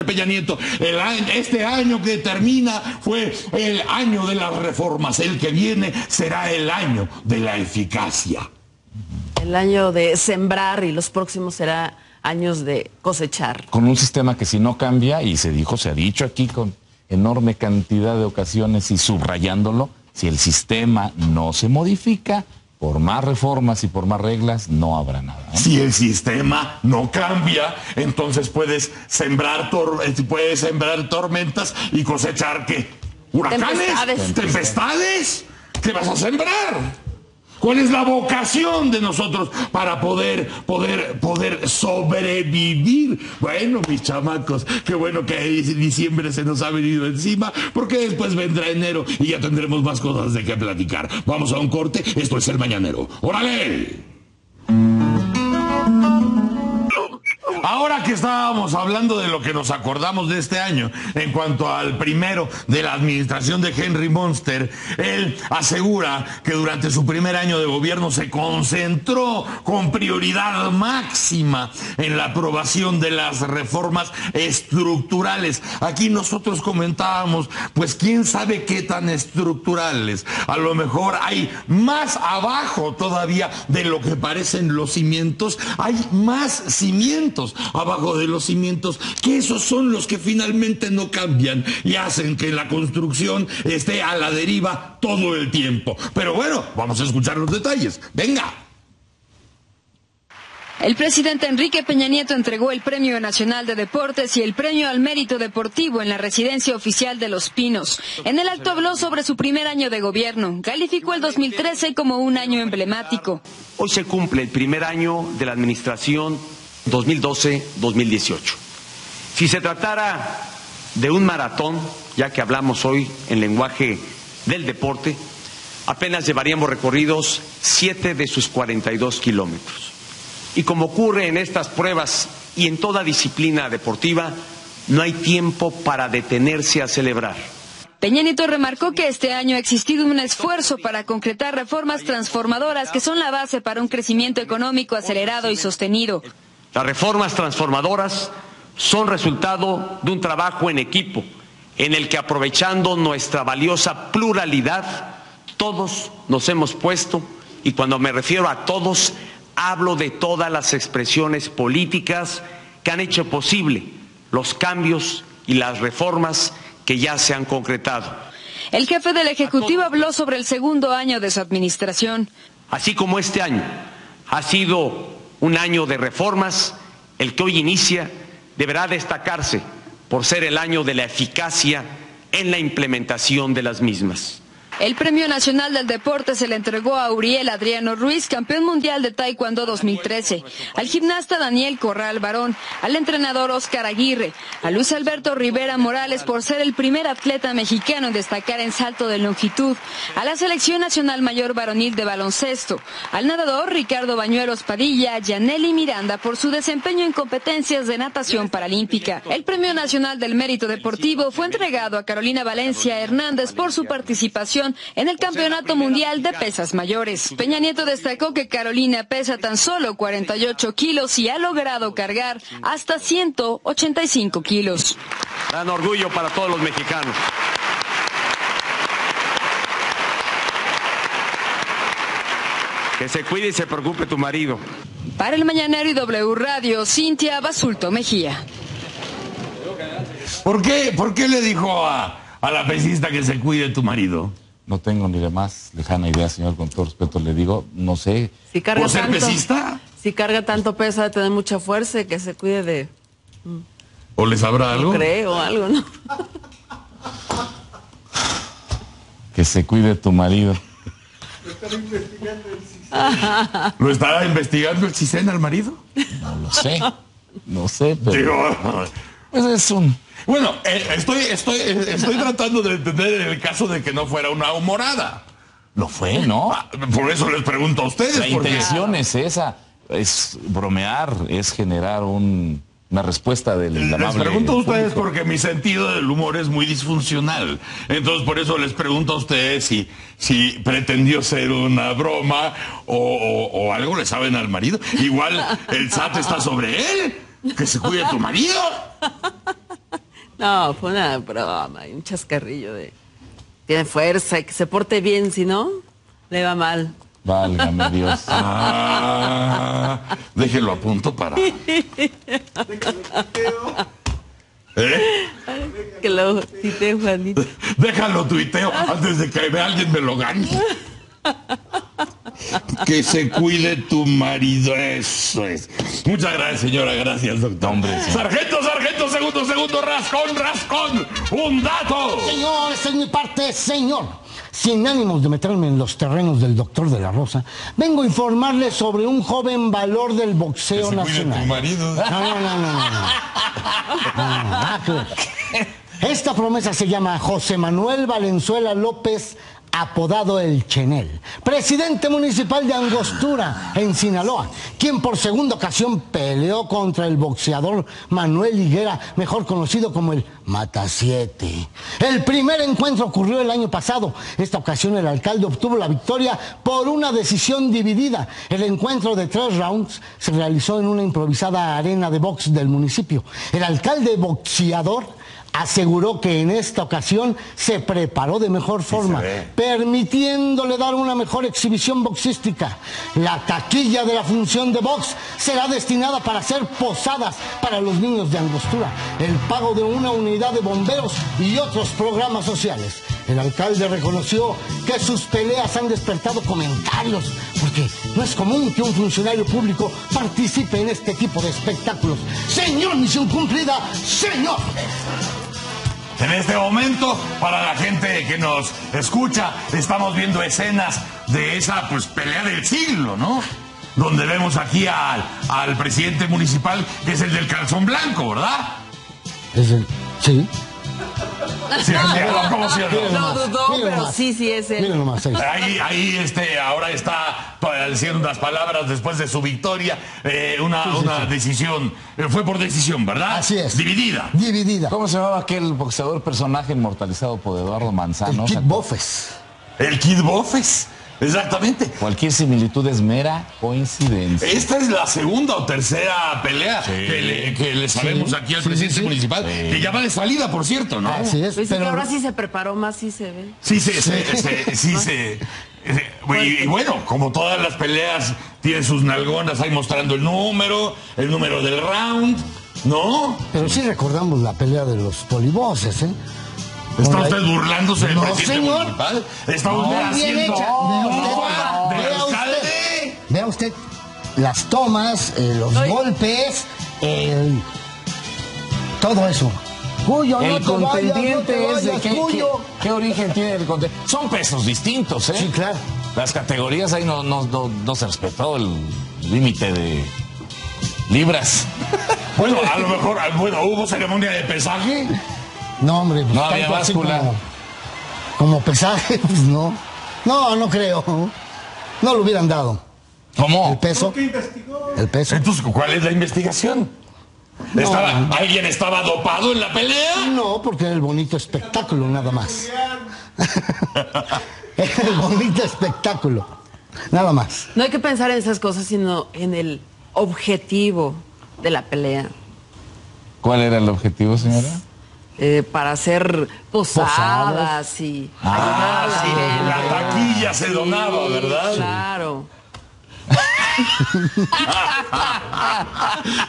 Peña Nieto. Este año que termina fue el año de las reformas. El que viene será el año de la eficacia. El año de sembrar y los próximos será años de cosechar. Con un sistema que si no cambia, y se ha dicho aquí con enorme cantidad de ocasiones y subrayándolo, si el sistema no se modifica, por más reformas y por más reglas, no habrá nada, ¿eh? Si el sistema no cambia, entonces puedes sembrar tormentas y cosechar, ¿qué? ¿Huracanes? ¿Tempestades? ¿Qué vas a sembrar? ¿Cuál es la vocación de nosotros para poder sobrevivir? Bueno, mis chamacos, qué bueno que diciembre se nos ha venido encima, porque después vendrá enero y ya tendremos más cosas de qué platicar. Vamos a un corte, esto es El Mañanero. ¡Órale! Ahora que estábamos hablando de lo que nos acordamos de este año, en cuanto al primero de la administración de Henry Monster, él asegura que durante su primer año de gobierno se concentró con prioridad máxima en la aprobación de las reformas estructurales. Aquí nosotros comentábamos, pues quién sabe qué tan estructurales. A lo mejor hay más abajo todavía de lo que parecen los cimientos, hay más cimientos abajo de los cimientos, que esos son los que finalmente no cambian y hacen que la construcción esté a la deriva todo el tiempo. Pero bueno, vamos a escuchar los detalles. ¡Venga! El presidente Enrique Peña Nieto entregó el Premio Nacional de Deportes y el Premio al Mérito Deportivo en la Residencia Oficial de Los Pinos. En el acto habló sobre su primer año de gobierno. Calificó el 2013 como un año emblemático. Hoy se cumple el primer año de la administración 2012-2018. Si se tratara de un maratón, ya que hablamos hoy en lenguaje del deporte, apenas llevaríamos recorridos 7 de sus 42 kilómetros. Y como ocurre en estas pruebas y en toda disciplina deportiva, no hay tiempo para detenerse a celebrar. Peña Nieto remarcó que este año ha existido un esfuerzo para concretar reformas transformadoras que son la base para un crecimiento económico acelerado y sostenido. Las reformas transformadoras son resultado de un trabajo en equipo, en el que, aprovechando nuestra valiosa pluralidad, todos nos hemos puesto, y cuando me refiero a todos, hablo de todas las expresiones políticas que han hecho posible los cambios y las reformas que ya se han concretado. El jefe del Ejecutivo habló sobre el segundo año de su administración. Así como este año ha sido un año de reformas, el que hoy inicia deberá destacarse por ser el año de la eficacia en la implementación de las mismas. El Premio Nacional del Deporte se le entregó a Uriel Adriano Ruiz, campeón mundial de Taekwondo 2013, al gimnasta Daniel Corral Barón, al entrenador Óscar Aguirre, a Luis Alberto Rivera Morales por ser el primer atleta mexicano en destacar en salto de longitud, a la Selección Nacional Mayor Varonil de Baloncesto, al nadador Ricardo Bañuelos Padilla, a Yaneli Miranda por su desempeño en competencias de natación paralímpica. El Premio Nacional del Mérito Deportivo fue entregado a Carolina Valencia Hernández por su participación en el Campeonato Mundial de Pesas Mayores. Peña Nieto destacó que Carolina pesa tan solo 48 kilos y ha logrado cargar hasta 185 kilos. Gran orgullo para todos los mexicanos. Que se cuide y se preocupe tu marido. Para El Mañanero y W Radio, Cintia Basulto Mejía. ¿Por qué le dijo a la pesista que se cuide tu marido? No tengo ni la más lejana idea, señor, con todo respeto le digo, no sé. Si carga ¿Por ser tanto, pesista? Si carga tanto peso, de tener mucha fuerza y que se cuide de... ¿O le sabrá algo? No creo, algo, ¿no? Que se cuide tu marido. ¿Lo estará investigando el CISEN al marido? No sé, pero... Digo, pues es un... Bueno, estoy tratando de entender el caso de que no fuera una humorada. Lo fue, ¿no? Por eso les pregunto a ustedes. La intención es esa, es bromear, es generar una respuesta del amable. Les pregunto a ustedes público. porque mi sentido del humor es muy disfuncional. Entonces por eso les pregunto a ustedes si pretendió ser una broma o algo le saben al marido. Igual el SAT está sobre él. Que se cuide tu marido. No, fue una broma, un chascarrillo de... Tiene fuerza y que se porte bien, si no, le va mal. Válgame Dios. Déjelo a punto para... Que lo tuitee, Juanito. Déjalo tuiteo antes de que alguien me lo gane. Que se cuide tu marido, eso es. Muchas gracias, señora, gracias, doctor. Hombre, sí. Sargento, segundo, rascón, un dato. Señor, esta es mi parte, señor. Sin ánimos de meterme en los terrenos del doctor de la Rosa, vengo a informarle sobre un joven valor del boxeo Que se cuide nacional. tu marido. No. Esta promesa se llama José Manuel Valenzuela López, apodado El Chenel, presidente municipal de Angostura, en Sinaloa, quien por segunda ocasión peleó contra el boxeador Manuel Higuera, mejor conocido como el Matasiete. El primer encuentro ocurrió el año pasado. Esta ocasión el alcalde obtuvo la victoria por una decisión dividida. El encuentro de 3 rounds se realizó en una improvisada arena de box del municipio. El alcalde boxeador aseguró que en esta ocasión se preparó de mejor forma, permitiéndole dar una mejor exhibición boxística. La taquilla de la función de box será destinada para hacer posadas para los niños de Angostura, el pago de una unidad de bomberos y otros programas sociales. El alcalde reconoció que sus peleas han despertado comentarios, porque no es común que un funcionario público participe en este tipo de espectáculos. Señor, misión cumplida, señor. En este momento, para la gente que nos escucha, estamos viendo escenas de esa pelea del siglo, ¿no? Donde vemos aquí al presidente municipal, que es el del calzón blanco, ¿verdad? Sí. Sí, ¿cómo se llama? No dudó, pero nomás. sí es él. Miren nomás, ahí. Ahí ahora está diciendo unas palabras después de su victoria, una decisión, fue por decisión, ¿verdad? Así es. Dividida. ¿Cómo se llamaba aquel boxeador personaje inmortalizado por Eduardo Manzano? El Kid Bofes. El Kid Bofes, exactamente. Cualquier similitud es mera coincidencia. Esta es la segunda o tercera pelea que le sabemos aquí al presidente municipal, que ya va de salida, por cierto, ¿no? Así es, Pues sí, pero que ahora sí se preparó más, sí se ve. Y bueno, como todas las peleas, tiene sus nalgonas ahí mostrando el número del round, ¿no? Pero sí recordamos la pelea de los polivoces, ¿eh? ¿Está usted burlándose del No, presidente señor. municipal? ¿Está usted Muy bien haciendo hecha. del Vea alcalde? Vea usted las tomas, los golpes, todo eso. Cuyo, El no te contendiente vayas, es de Cuyo. qué origen tiene el contendiente. Son pesos distintos, ¿eh? Sí, claro. Las categorías ahí no se respetó el límite de libras. Bueno, a lo mejor, ¿hubo ceremonia de pesaje? No, hombre, pues, No había tanto así báscula. como pesaje, pues no. No creo. No lo hubieran dado. ¿Cómo? El peso. El peso. Entonces, ¿cuál es la investigación? ¿Alguien estaba dopado en la pelea? No, porque era el bonito espectáculo, nada más. Era el bonito espectáculo, nada más. No hay que pensar en esas cosas, sino en el objetivo de la pelea. ¿Cuál era el objetivo, señora? Para hacer posadas y ayudar a la Sí, gente. la taquilla se donaba, ¿verdad? Claro.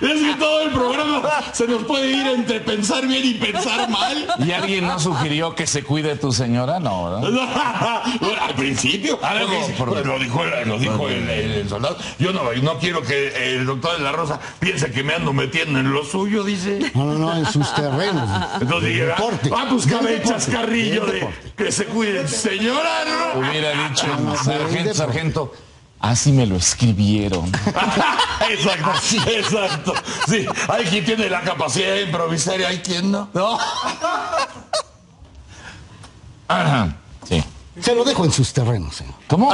Es que todo el programa se nos puede ir entre pensar bien y pensar mal. ¿Y alguien no sugirió que se cuide tu señora? No, ¿verdad? Bueno, al principio, lo dijo el soldado. Yo no quiero que el doctor de la Rosa piense que me ando metiendo en lo suyo, dice. No, en sus terrenos. Entonces dije, Deporte. pues que me Del deporte. chascarrillo Del de deporte. que se cuide, señora, ¿no? Hubiera dicho, del sargento, así me lo escribieron. Exacto. Sí, hay quien tiene la capacidad de improvisar y hay quien no. Ajá, sí. Se lo dejo en sus terrenos, señor. ¿Cómo?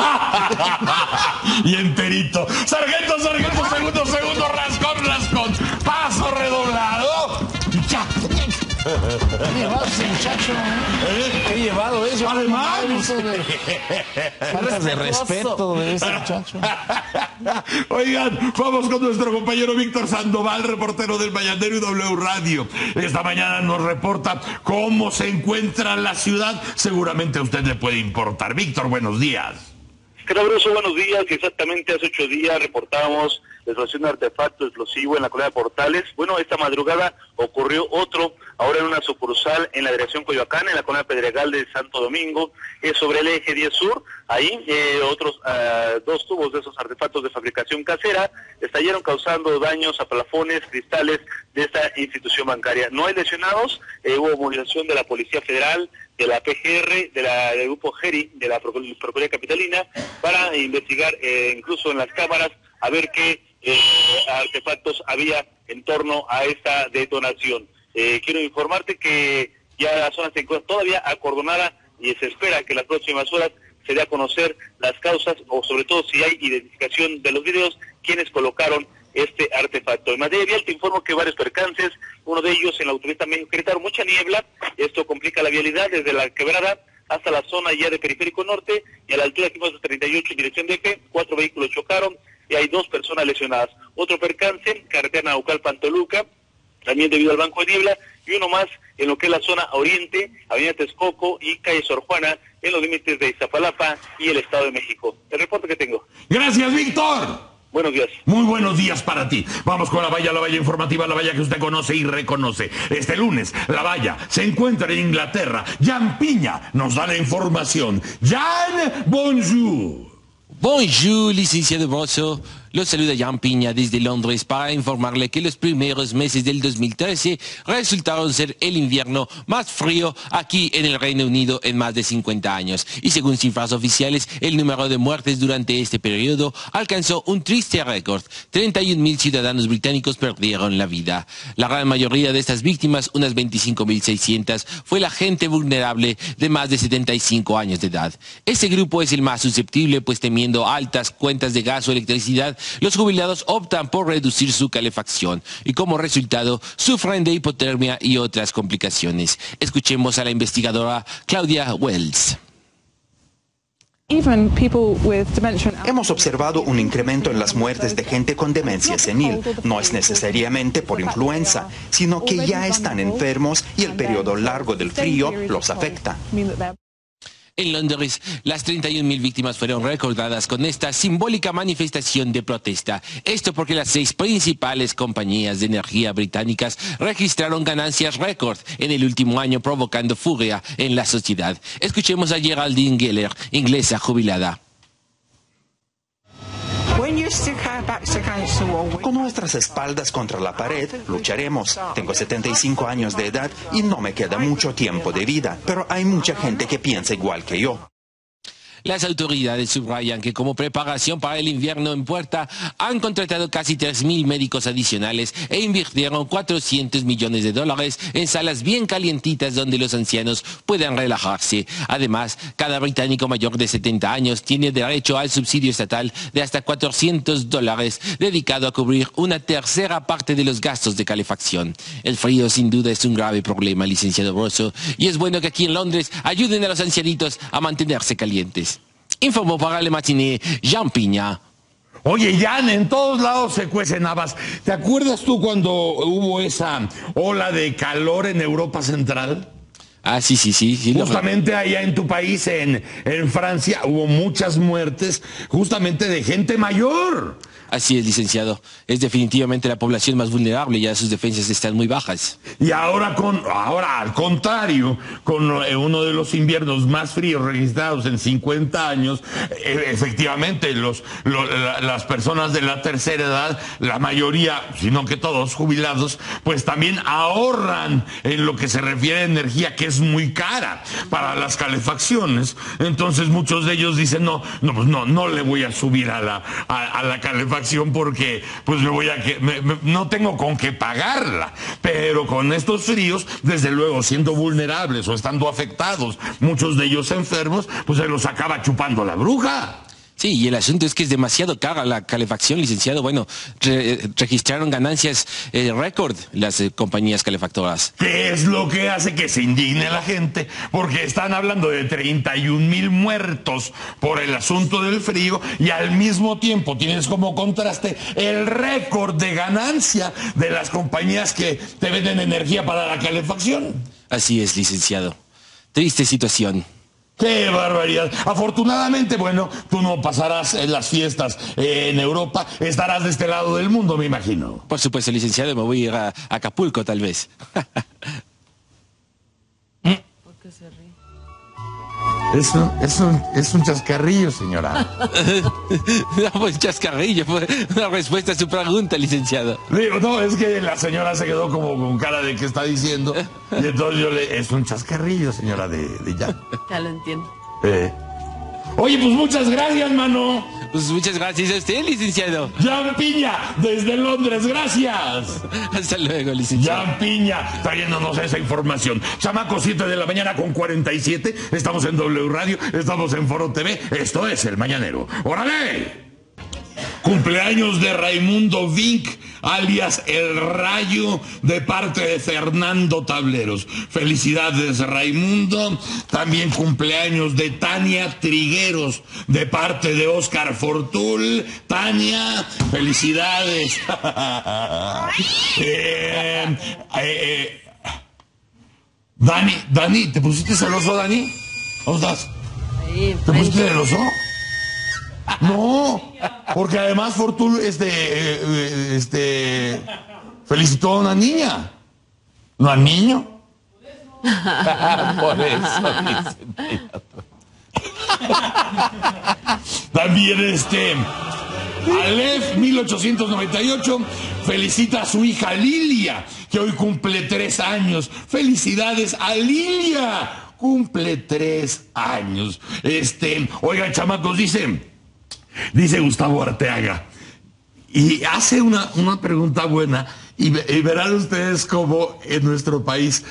Y enterito. Sargento, segundo, rascón. Paso redoblado. Ya. Qué llevado ese muchacho. Qué llevado eso. Además, Faltas de respeto de ese muchacho. Oigan, vamos con nuestro compañero Víctor Sandoval, reportero del Mañanero y W Radio. Esta mañana nos reporta cómo se encuentra la ciudad. Seguramente a usted le puede importar. Víctor, buenos días. Cabroso, buenos días. Exactamente hace 8 días reportábamos la explosión de artefacto explosivo en la colonia Portales. Bueno, esta madrugada ocurrió otro, ahora en una sucursal en la dirección Coyoacán, en la colonia Pedregal de Santo Domingo, sobre el eje 10 Sur. Ahí otros 2 tubos de esos artefactos de fabricación casera estallaron causando daños a plafones, cristales de esta institución bancaria. No hay lesionados, hubo movilización de la Policía Federal, de la PGR, del grupo GERI, de la Procuraduría Capitalina, para investigar incluso en las cámaras a ver qué artefactos había en torno a esta detonación. Quiero informarte que ya la zona se encuentra todavía acordonada y se espera que en las próximas horas se dé a conocer las causas o sobre todo si hay identificación de los videos, quienes colocaron este artefacto. En materia vial te informo que varios percances, uno de ellos en la autopista México-Querétaro, mucha niebla, esto complica la vialidad desde la quebrada hasta la zona ya de Periférico Norte y a la altura de kilómetro 38 en dirección de eje, 4 vehículos chocaron y hay 2 personas lesionadas. Otro percance, carretera Naucalpan-Toluca, también debido al banco de niebla, y uno más en lo que es la zona oriente, avenida Texcoco y calle Sor Juana, en los límites de Iztapalapa y el Estado de México. El reporte que tengo. Gracias, Víctor. Buenos días. Muy buenos días para ti. Vamos con la valla informativa, la valla que usted conoce y reconoce. Este lunes, la valla se encuentra en Inglaterra. Jan Piña nos da la información. Jan, bonjour. Bonjour, licenciado Broso. Los saluda Jan Piña desde Londres para informarle que los primeros meses del 2013 resultaron ser el invierno más frío aquí en el Reino Unido en más de 50 años. Y según cifras oficiales, el número de muertes durante este periodo alcanzó un triste récord. 31.000 ciudadanos británicos perdieron la vida. La gran mayoría de estas víctimas, unas 25.600, fue la gente vulnerable de más de 75 años de edad. Este grupo es el más susceptible, pues temiendo altas cuentas de gas o electricidad, los jubilados optan por reducir su calefacción y como resultado sufren de hipotermia y otras complicaciones. Escuchemos a la investigadora Claudia Wells. Hemos observado un incremento en las muertes de gente con demencia senil. No es necesariamente por influenza, sino que ya están enfermos y el periodo largo del frío los afecta. En Londres, las 31.000 víctimas fueron recordadas con esta simbólica manifestación de protesta. Esto porque las 6 principales compañías de energía británicas registraron ganancias récord en el último año, provocando furia en la sociedad. Escuchemos a Geraldine Geller, inglesa jubilada. Con nuestras espaldas contra la pared, lucharemos. Tengo 75 años de edad y no me queda mucho tiempo de vida, pero hay mucha gente que piensa igual que yo. Las autoridades subrayan que como preparación para el invierno en puerta han contratado casi 3.000 médicos adicionales e invirtieron $400 millones en salas bien calientitas donde los ancianos puedan relajarse. Además, cada británico mayor de 70 años tiene derecho al subsidio estatal de hasta $400 dedicado a cubrir una tercera parte de los gastos de calefacción. El frío sin duda es un grave problema, licenciado Broso, y es bueno que aquí en Londres ayuden a los ancianitos a mantenerse calientes. Informó para Le Matinée, Jan Piña. Oye, Jan, en todos lados se cuecen habas. ¿Te acuerdas tú cuando hubo esa ola de calor en Europa Central? Ah, sí. Justamente allá en tu país, en Francia, hubo muchas muertes justamente de gente mayor. Así es, licenciado. Es definitivamente la población más vulnerable, ya sus defensas están muy bajas. Y ahora al contrario, con uno de los inviernos más fríos registrados en 50 años, efectivamente las personas de la tercera edad, la mayoría, sino que todos jubilados, pues también ahorran en lo que se refiere a energía, que es muy cara para las calefacciones. Entonces muchos de ellos dicen, no le voy a subir a la calefacción porque pues no tengo con qué pagarla. Pero con estos fríos, desde luego, siendo vulnerables o estando afectados, muchos de ellos enfermos, pues se los acaba chupando la bruja. Sí, y el asunto es que es demasiado cara la calefacción, licenciado. Bueno, registraron ganancias récord las compañías calefactoras. ¿Qué es lo que hace que se indigne la gente? Porque están hablando de 31,000 muertos por el asunto del frío y al mismo tiempo tienes como contraste el récord de ganancia de las compañías que te venden energía para la calefacción. Así es, licenciado. Triste situación. ¡Qué barbaridad! Afortunadamente, bueno, tú no pasarás las fiestas en Europa, estarás de este lado del mundo, me imagino. Por supuesto, licenciado, me voy a ir a Acapulco, tal vez. ¿Por qué se ríe? Es un chascarrillo, señora. No, pues chascarrillo, fue una respuesta a su pregunta, licenciado. Digo, no, es que la señora se quedó como con cara de qué está diciendo. Y entonces es un chascarrillo, señora, de ya. Ya lo entiendo. Oye, pues muchas gracias, mano. Pues muchas gracias a usted, licenciado. Jan Piña, desde Londres, gracias. Hasta luego, licenciado. Jan Piña, trayéndonos esa información. Chamaco, 7 de la mañana con 47. Estamos en W Radio, estamos en Foro TV. Esto es El Mañanero. ¡Órale! Cumpleaños de Raimundo Vink, alias El Rayo, de parte de Fernando Tableros. Felicidades, Raimundo. También cumpleaños de Tania Trigueros, de parte de Oscar Fortul. Tania, felicidades. Dani, ¿te pusiste celoso, Dani? ¿Cómo estás? Sí, ¿Te pusiste celoso? No, porque además Fortul felicitó a una niña, no al niño. Por eso, También Aleph 1898 felicita a su hija Lilia, que hoy cumple 3 años. Felicidades a Lilia, cumple 3 años. Oigan, chamacos, dice Gustavo Arteaga, y hace una pregunta buena, y verán ustedes cómo en nuestro país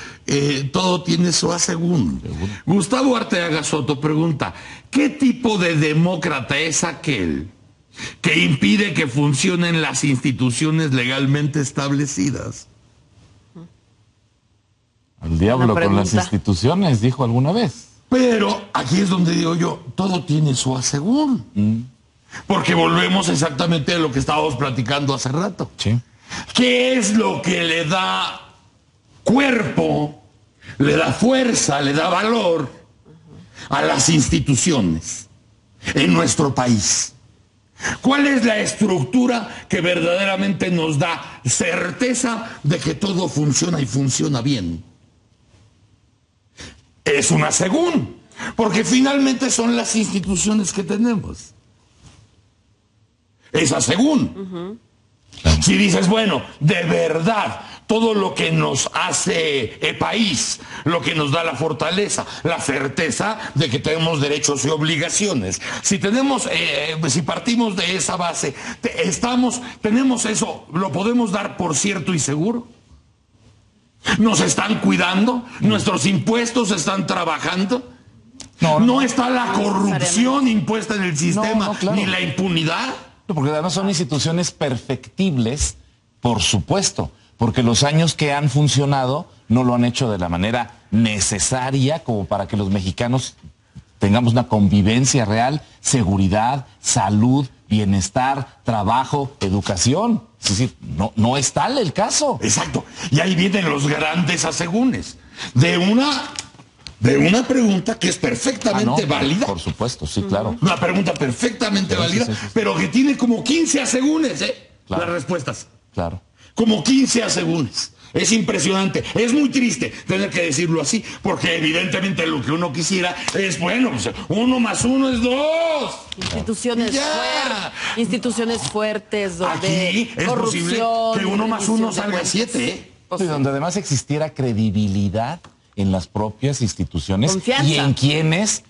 todo tiene su asegún. Gustavo Arteaga Soto pregunta, ¿qué tipo de demócrata es aquel que impide que funcionen las instituciones legalmente establecidas? Al diablo con las instituciones, dijo alguna vez. Pero aquí es donde digo yo, todo tiene su asegún. Porque volvemos exactamente a lo que estábamos platicando hace rato. Sí. ¿Qué es lo que le da cuerpo, le da fuerza, le da valor a las instituciones en nuestro país? ¿Cuál es la estructura que verdaderamente nos da certeza de que todo funciona y funciona bien? Es una según, porque finalmente son las instituciones que tenemos. Esa según. Si dices, bueno, de verdad, todo lo que nos hace país, lo que nos da la fortaleza, la certeza de que tenemos derechos y obligaciones. Si tenemos, si partimos de esa base, tenemos eso, lo podemos dar por cierto y seguro. ¿Nos están cuidando? ¿Nuestros impuestos están trabajando? No está la corrupción impuesta en el sistema, claro, ni la impunidad. Porque además son instituciones perfectibles, por supuesto, porque los años que han funcionado no lo han hecho de la manera necesaria como para que los mexicanos tengamos una convivencia real, seguridad, salud, bienestar, trabajo, educación. Es decir, no es tal el caso. Exacto. Y ahí vienen los grandes asegúnes de una pregunta que es perfectamente válida. Por supuesto, sí, claro. Una pregunta perfectamente válida, sí. Pero que tiene como 15 asegúnes, claro, las respuestas. Claro. Como 15 asegúnes. Es impresionante. Es muy triste tener que decirlo así, porque evidentemente lo que uno quisiera es, bueno, pues 1 más 1 es 2. Instituciones fuertes, donde aquí es posible que 1 más 1 salga 7. Sí, donde además existiera credibilidad en las propias instituciones. Confianza. Y en quienes,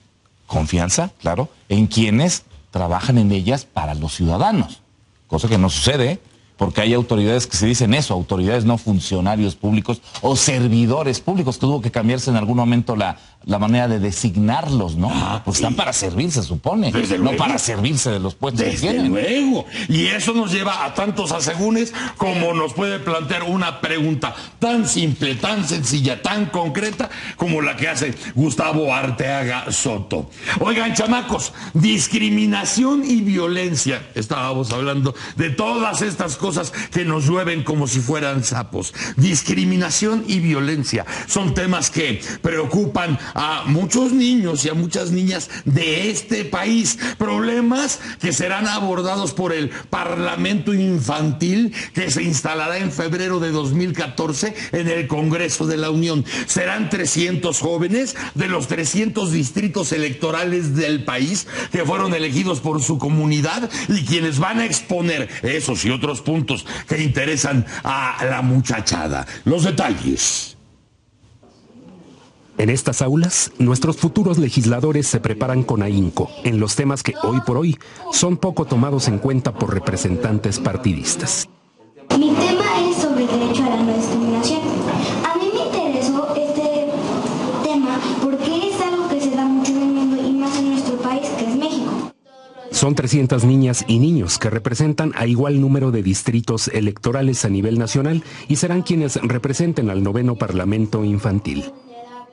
confianza, claro, en quienes trabajan en ellas para los ciudadanos. Cosa que no sucede porque hay autoridades que se dicen eso, autoridades no funcionarios públicos o servidores públicos, que tuvo que cambiarse en algún momento la manera de designarlos, ¿no? Pues están para servir, se supone, no para servirse de los puestos que tienen. Desde luego. Y eso nos lleva a tantos asegúnes como nos puede plantear una pregunta tan simple, tan sencilla, tan concreta como la que hace Gustavo Arteaga Soto. Oigan, chamacos, discriminación y violencia. Estábamos hablando de todas estas cosas que nos llueven como si fueran sapos. Discriminación y violencia son temas que preocupan a muchos niños y a muchas niñas de este país. Problemas que serán abordados por el Parlamento Infantil, que se instalará en febrero de 2014 en el Congreso de la Unión. Serán 300 jóvenes de los 300 distritos electorales del país que fueron elegidos por su comunidad y quienes van a exponer esos y otros puntos que interesan a la muchachada. Los detalles. En estas aulas, nuestros futuros legisladores se preparan con ahínco en los temas que hoy por hoy son poco tomados en cuenta por representantes partidistas. Mi tema es sobre el derecho a la no discriminación. A mí me interesó este tema porque es algo que se da mucho en el mundo y más en nuestro país, que es México. Son 300 niñas y niños que representan a igual número de distritos electorales a nivel nacional y serán quienes representen al 9º Parlamento Infantil.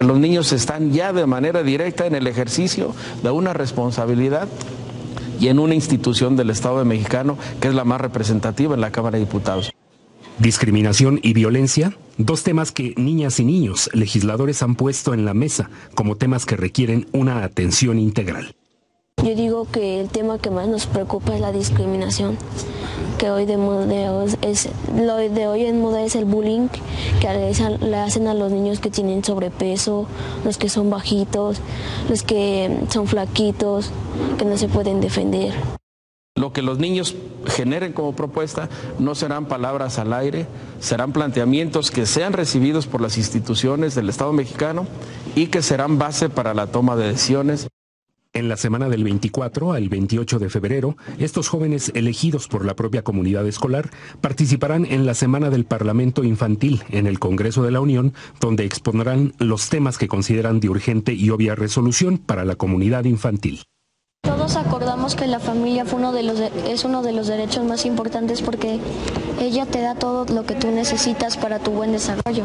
Los niños están ya de manera directa en el ejercicio de una responsabilidad y en una institución del Estado mexicano que es la más representativa en la Cámara de Diputados. Discriminación y violencia, dos temas que niñas y niños legisladores han puesto en la mesa como temas que requieren una atención integral. Yo digo que el tema que más nos preocupa es la discriminación, que hoy de hoy en moda es el bullying que le hacen a los niños que tienen sobrepeso, los que son bajitos, los que son flaquitos, que no se pueden defender. Lo que los niños generen como propuesta no serán palabras al aire, serán planteamientos que sean recibidos por las instituciones del Estado mexicano y que serán base para la toma de decisiones. En la semana del 24 al 28 de febrero, estos jóvenes elegidos por la propia comunidad escolar participarán en la Semana del Parlamento Infantil en el Congreso de la Unión, donde expondrán los temas que consideran de urgente y obvia resolución para la comunidad infantil. Todos acordamos que la familia es uno de los derechos más importantes porque ella te da todo lo que tú necesitas para tu buen desarrollo.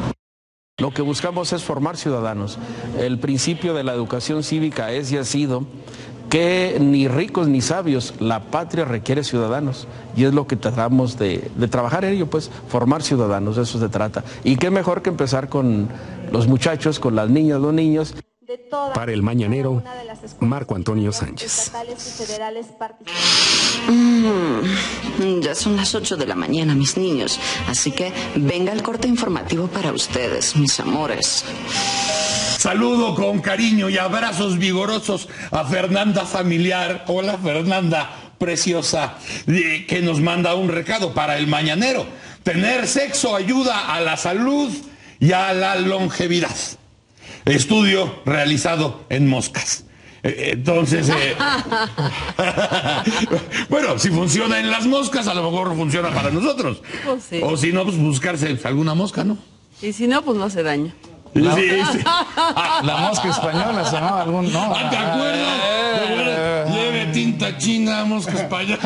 Lo que buscamos es formar ciudadanos. El principio de la educación cívica es y ha sido que ni ricos ni sabios, la patria requiere ciudadanos. Y es lo que tratamos de trabajar en ello, pues, formar ciudadanos, de eso se trata. Y qué mejor que empezar con los muchachos, con las niñas, los niños. Para El Mañanero, Marco Antonio Sánchez. Ya son las 8 de la mañana, mis niños. Así que venga el corte informativo para ustedes, mis amores. Saludo con cariño y abrazos vigorosos a Fernanda Familiar. Hola, Fernanda, preciosa, que nos manda un recado para El Mañanero. Tener sexo ayuda a la salud y a la longevidad. Estudio realizado en moscas. Entonces, bueno, si funciona en las moscas, a lo mejor funciona para nosotros. Pues sí. O si no, pues buscarse alguna mosca, ¿no? Y si no, pues no hace daño. La mosca española se llamaba algún... No, ¿te acuerdas? Lleve tinta china, mosca española.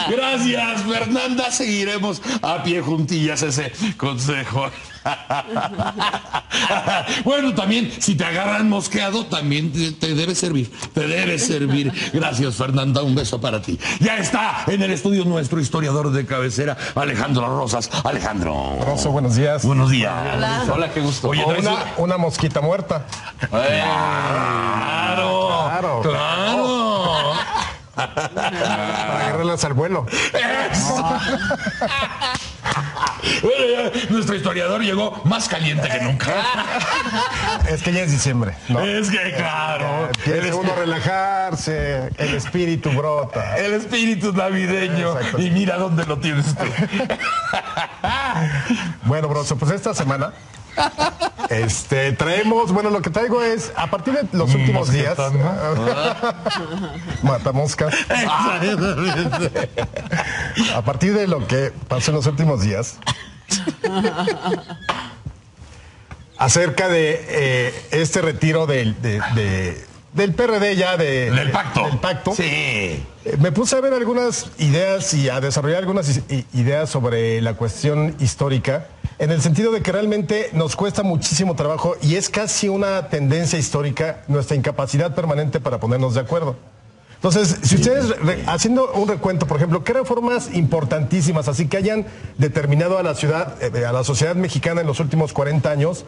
Gracias, Fernanda. Seguiremos a pie juntillas ese consejo. Bueno, también, si te agarran mosqueado, también te debe servir. Te debe servir. Gracias, Fernanda. Un beso para ti. Ya está en el estudio nuestro historiador de cabecera, Alejandro Rosas. Alejandro. Rosso, buenos días. Buenos días. Hola, qué gusto. Oye, una mosquita muerta. Claro. Para agarrarlas al vuelo. Bueno, nuestro historiador llegó más caliente que nunca. Es que ya es diciembre, ¿no? Es que, claro. Quiere uno relajarse, el espíritu brota. El espíritu navideño. Y mira dónde lo tienes tú. Bueno, Broso, pues esta semana Traemos, bueno, lo que traigo es, a partir de los últimos días, matamoscas. A partir de lo que pasó en los últimos días, acerca de este retiro del PRD ya del pacto. Del pacto. Sí. Me puse a ver algunas ideas y a desarrollar algunas ideas sobre la cuestión histórica, en el sentido de que realmente nos cuesta muchísimo trabajo y es casi una tendencia histórica nuestra incapacidad permanente para ponernos de acuerdo. Entonces, si ustedes, haciendo un recuento, por ejemplo, ¿qué reformas importantísimas, así que hayan determinado a la sociedad mexicana en los últimos 40 años,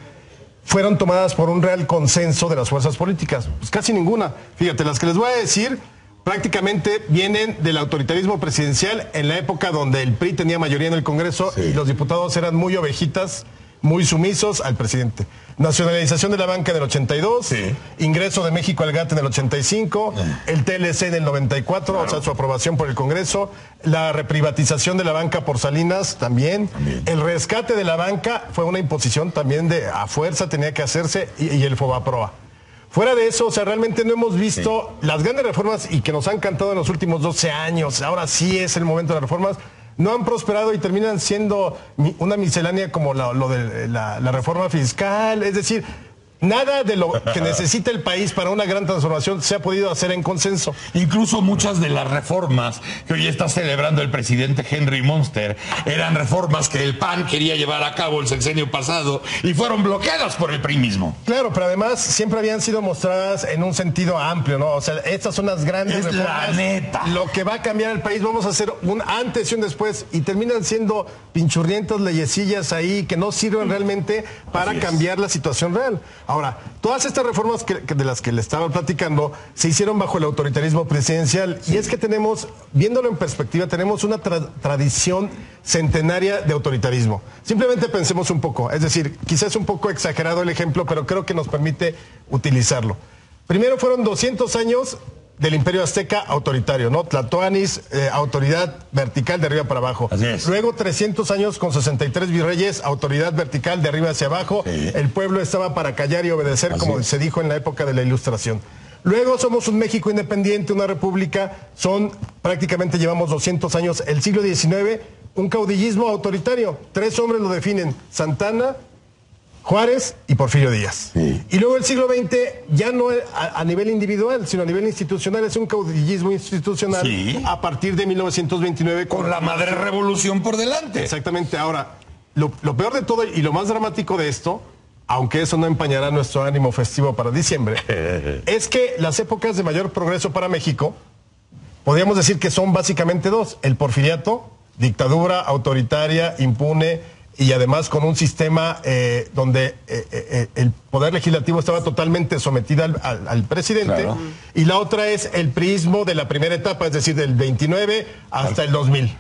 fueron tomadas por un real consenso de las fuerzas políticas? Pues casi ninguna. Fíjate, las que les voy a decir prácticamente vienen del autoritarismo presidencial en la época donde el PRI tenía mayoría en el Congreso y los diputados eran muy ovejitas, muy sumisos al presidente. Nacionalización de la banca en el 82, ingreso de México al GATT en el 85, el TLC en el 94, o sea, su aprobación por el Congreso, la reprivatización de la banca por Salinas también, el rescate de la banca fue una imposición también de a fuerza tenía que hacerse y el FOBAPROA. Fuera de eso, o sea, realmente no hemos visto las grandes reformas y que nos han cantado en los últimos 12 años, ahora sí es el momento de las reformas, no han prosperado y terminan siendo una miscelánea como lo de la reforma fiscal, es decir, nada de lo que necesita el país para una gran transformación se ha podido hacer en consenso. Incluso muchas de las reformas que hoy está celebrando el presidente Henry Monster eran reformas que el PAN quería llevar a cabo el sexenio pasado y fueron bloqueadas por el PRI mismo. Claro, pero además siempre habían sido mostradas en un sentido amplio, ¿no? O sea, estas son las grandes reformas. La neta. Lo que va a cambiar el país, vamos a hacer un antes y un después y terminan siendo pinchurrientas leyecillas ahí que no sirven realmente para cambiar la situación real. Ahora, todas estas reformas de las que le estaba platicando se hicieron bajo el autoritarismo presidencial y es que tenemos, viéndolo en perspectiva, tenemos una tradición centenaria de autoritarismo. Simplemente pensemos un poco, es decir, quizás un poco exagerado el ejemplo, pero creo que nos permite utilizarlo. Primero fueron 200 años del Imperio Azteca autoritario, ¿no? Tlatoanis, autoridad vertical de arriba para abajo. Así es. Luego 300 años con 63 virreyes, autoridad vertical de arriba hacia abajo. El pueblo estaba para callar y obedecer, como se dijo en la época de la Ilustración. Luego somos un México independiente, una república, prácticamente llevamos 200 años. El siglo XIX, un caudillismo autoritario. 3 hombres lo definen: Santana, Juárez y Porfirio Díaz. Y luego el siglo XX ya no a nivel individual, sino a nivel institucional, es un caudillismo institucional a partir de 1929 con la madre revolución por delante. Exactamente. Ahora, lo peor de todo y lo más dramático de esto, aunque eso no empañará nuestro ánimo festivo para diciembre, es que las épocas de mayor progreso para México, podríamos decir que son básicamente 2: el porfiriato, dictadura autoritaria, impune, y además con un sistema donde el poder legislativo estaba totalmente sometido al presidente. Claro. Y la otra es el priismo de la primera etapa, es decir, del 29 hasta el 2000.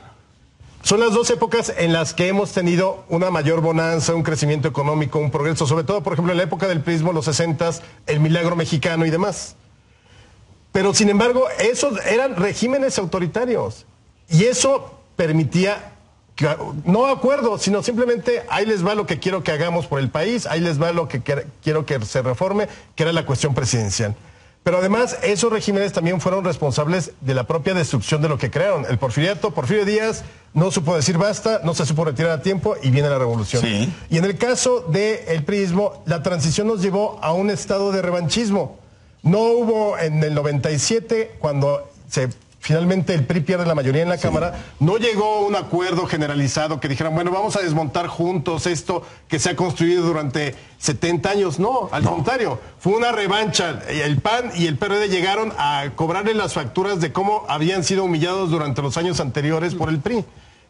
Son las 2 épocas en las que hemos tenido una mayor bonanza, un crecimiento económico, un progreso, sobre todo, por ejemplo, en la época del priismo, los 60s, el milagro mexicano y demás. Pero, sin embargo, esos eran regímenes autoritarios. Y eso permitía no acuerdos, sino simplemente ahí les va lo que quiero que hagamos por el país, ahí les va lo que quiero que se reforme, que era la cuestión presidencial. Pero además, esos regímenes también fueron responsables de la propia destrucción de lo que crearon. El porfiriato, Porfirio Díaz no supo decir basta, no se supo retirar a tiempo y viene la revolución. Y en el caso del priismo, la transición nos llevó a un estado de revanchismo. No hubo en el 97, cuando finalmente el PRI pierde la mayoría en la Cámara, no llegó a un acuerdo generalizado que dijeran, bueno, vamos a desmontar juntos esto que se ha construido durante 70 años. No, al contrario, fue una revancha. El PAN y el PRD llegaron a cobrarle las facturas de cómo habían sido humillados durante los años anteriores por el PRI.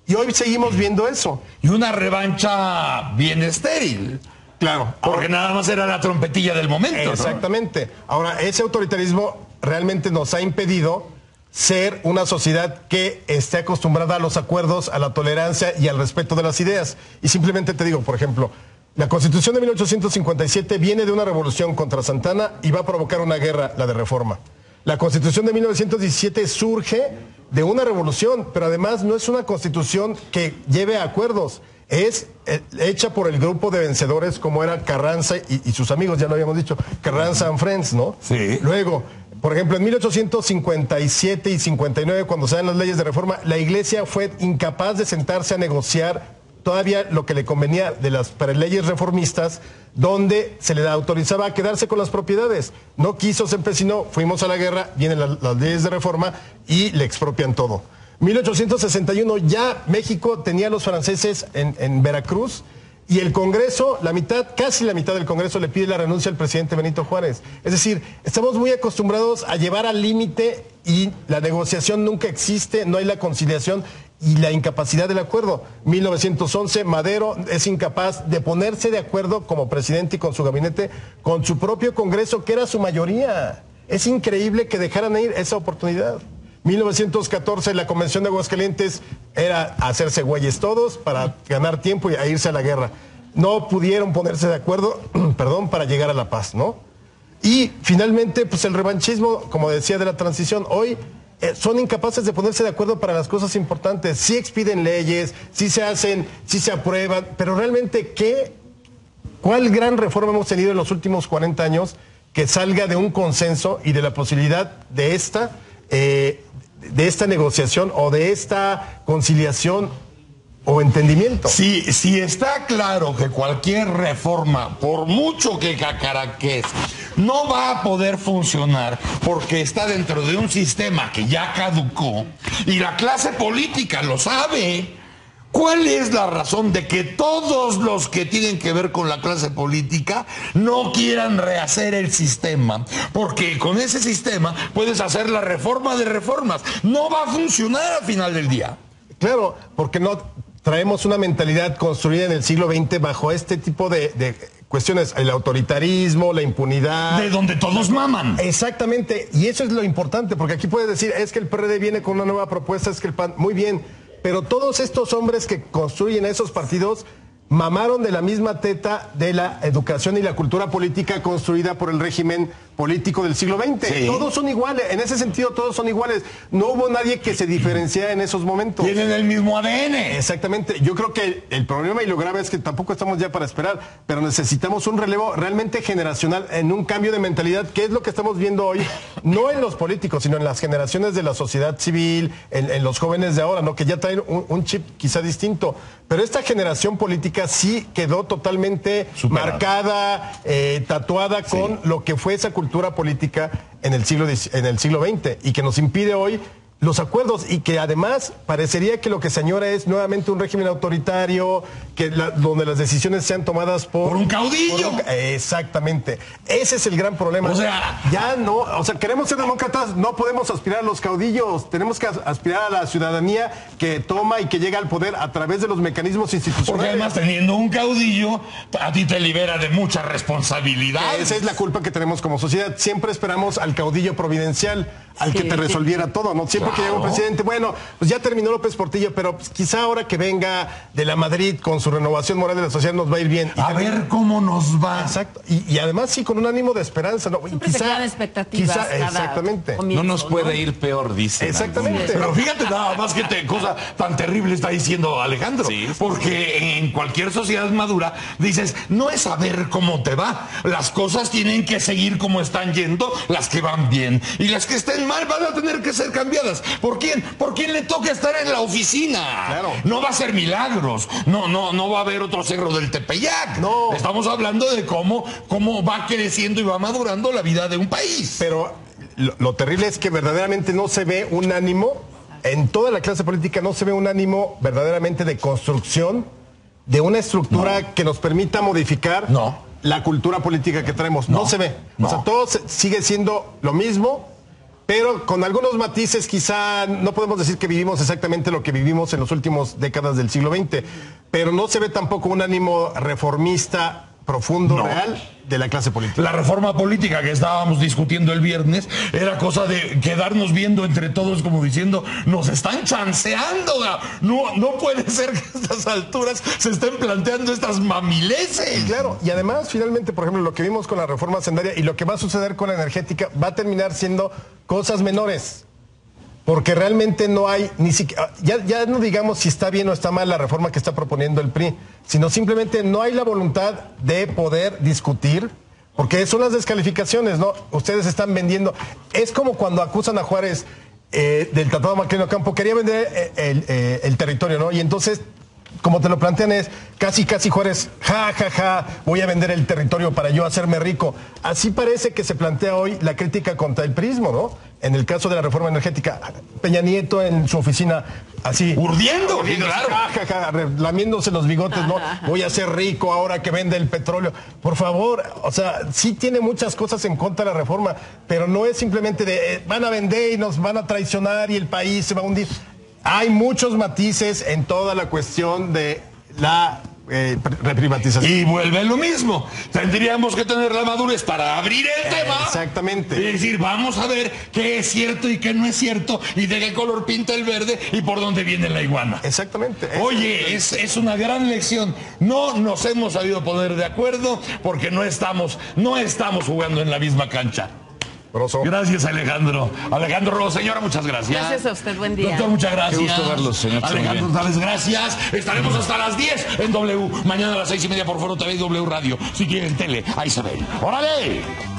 Y hoy seguimos viendo eso. Y una revancha bien estéril. Claro. Porque nada más era la trompetilla del momento. Exactamente. ¿No? Ahora, ese autoritarismo realmente nos ha impedido ser una sociedad que esté acostumbrada a los acuerdos, a la tolerancia y al respeto de las ideas. Y simplemente te digo, por ejemplo, la Constitución de 1857 viene de una revolución contra Santana y va a provocar una guerra, la de Reforma. La Constitución de 1917 surge de una revolución, pero además no es una Constitución que lleve a acuerdos. es hecha por el grupo de vencedores como era Carranza y sus amigos, ya lo habíamos dicho, Carranza and Friends, ¿no? Sí. Luego, por ejemplo, en 1857 y 59, cuando se dan las leyes de reforma, la Iglesia fue incapaz de sentarse a negociar todavía lo que le convenía de las leyes reformistas, donde se le autorizaba a quedarse con las propiedades. No quiso, se empecinó, fuimos a la guerra, vienen las leyes de reforma y le expropian todo. 1861 ya México tenía a los franceses en Veracruz y el Congreso, casi la mitad del Congreso le pide la renuncia al presidente Benito Juárez. Es decir, estamos muy acostumbrados a llevar al límite y la negociación nunca existe, no hay la conciliación y la incapacidad del acuerdo. 1911, Madero es incapaz de ponerse de acuerdo como presidente y con su gabinete, con su propio Congreso, que era su mayoría. Es increíble que dejaran ir esa oportunidad. 1914, la Convención de Aguascalientes era hacerse güeyes todos para ganar tiempo y a irse a la guerra. No pudieron ponerse de acuerdo, para llegar a la paz, ¿no? Y finalmente, pues el revanchismo, como decía, de la transición, hoy son incapaces de ponerse de acuerdo para las cosas importantes. Sí expiden leyes, sí se hacen, sí se aprueban, pero realmente, ¿cuál gran reforma hemos tenido en los últimos 40 años que salga de un consenso y de la posibilidad de esta negociación o de esta conciliación o entendimiento? Si está claro que cualquier reforma, por mucho que cacaraquez, no va a poder funcionar porque está dentro de un sistema que ya caducó y la clase política lo sabe, ¿cuál es la razón de que todos los que tienen que ver con la clase política no quieran rehacer el sistema? Porque con ese sistema puedes hacer la reforma de reformas. No va a funcionar al final del día. Claro, porque no traemos una mentalidad construida en el siglo XX bajo este tipo de cuestiones, el autoritarismo, la impunidad. De donde todos maman. Exactamente, y eso es lo importante, porque aquí puedes decir, es que el PRD viene con una nueva propuesta, es que el PAN, muy bien, pero todos estos hombres que construyen esos partidos mamaron de la misma teta de la educación y la cultura política construida por el régimen político del siglo XX. Sí. Todos son iguales, en ese sentido todos son iguales. No hubo nadie que se diferenciara en esos momentos. Tienen el mismo ADN. Exactamente. Yo creo que el problema y lo grave es que tampoco estamos ya para esperar, pero necesitamos un relevo realmente generacional en un cambio de mentalidad, que es lo que estamos viendo hoy, no en los políticos, sino en las generaciones de la sociedad civil, en los jóvenes de ahora, ¿no? Que ya traen un chip quizá distinto. Pero esta generación política sí quedó totalmente marcada, tatuada con lo que fue esa cultura política en el siglo XX y que nos impide hoy los acuerdos y que además parecería que lo que se añora es nuevamente un régimen autoritario, donde las decisiones sean tomadas por un caudillo. Exactamente. Ese es el gran problema. O sea, ya no, queremos ser demócratas, no podemos aspirar a los caudillos, tenemos que aspirar a la ciudadanía que toma y que llega al poder a través de los mecanismos institucionales. Porque además teniendo un caudillo, a ti te libera de mucha responsabilidad. Esa es la culpa que tenemos como sociedad. Siempre esperamos al caudillo providencial, al que te resolviera todo, ¿no? Siempre que llega un presidente, bueno, pues ya terminó López Portillo, pero pues quizá ahora que venga de la Madrid con su renovación moral de la sociedad nos va a ir bien. A ver cómo nos va. Exacto. Y además sí, con un ánimo de esperanza, ¿no? Siempre se quedan expectativas. Exactamente. No nos puede ir peor, dice. Exactamente. Pero fíjate nada más que cosa tan terrible está diciendo Alejandro. Sí. Porque en cualquier sociedad madura dices, no es saber cómo te va. Las cosas tienen que seguir como están yendo, las que van bien. Y las que estén mal van a tener que ser cambiadas. ¿Por quién? ¿Por quién le toca estar en la oficina? Claro. No va a ser milagros. No va a haber otro Cerro del Tepeyac. No. Estamos hablando de cómo va creciendo y va madurando la vida de un país. Pero lo terrible es que verdaderamente no se ve un ánimo, en toda la clase política no se ve un ánimo verdaderamente de construcción de una estructura que nos permita modificar la cultura política que traemos. No se ve. O sea, todo sigue siendo lo mismo, pero con algunos matices. Quizá no podemos decir que vivimos exactamente lo que vivimos en las últimas décadas del siglo XX, pero no se ve tampoco un ánimo reformista profundo, real, de la clase política. La reforma política que estábamos discutiendo el viernes era cosa de quedarnos viendo entre todos como diciendo, nos están chanceando. No puede ser que a estas alturas se estén planteando estas mamileces. Claro, y además finalmente, por ejemplo, lo que vimos con la reforma hacendaria y lo que va a suceder con la energética va a terminar siendo cosas menores. porque realmente no hay ni siquiera, ya no digamos si está bien o está mal la reforma que está proponiendo el PRI, sino simplemente no hay la voluntad de poder discutir, porque son las descalificaciones, ¿no? Ustedes están vendiendo, es como cuando acusan a Juárez del Tratado Macleano Campo, quería vender el territorio, ¿no? Y entonces, como te lo plantean es, casi Juárez, voy a vender el territorio para yo hacerme rico. Así parece que se plantea hoy la crítica contra el prismo, ¿no? En el caso de la reforma energética, Peña Nieto en su oficina, así... Urdiendo, claro. Lamiéndose los bigotes, ¿no? Voy a ser rico ahora que vende el petróleo. Por favor, o sea, sí tiene muchas cosas en contra de la reforma, pero no es simplemente de van a vender y nos van a traicionar y el país se va a hundir. Hay muchos matices en toda la cuestión de la reprivatización. Y vuelve lo mismo. Tendríamos que tener la madurez para abrir el tema. Exactamente. Y decir, vamos a ver qué es cierto y qué no es cierto, y de qué color pinta el verde y por dónde viene la iguana. Exactamente. Oye, es una gran lección. No nos hemos sabido poner de acuerdo porque no estamos jugando en la misma cancha. Gracias, Alejandro. Alejandro Ross, señora, muchas gracias. Gracias a usted, buen día. Doctor, muchas gracias. Qué gusto verlos, señor. Alejandro González, gracias. Estaremos hasta las 10 en W. Mañana a las 6:30 por Foro TV y W Radio. Si quieren tele, ahí se ven. ¡Órale!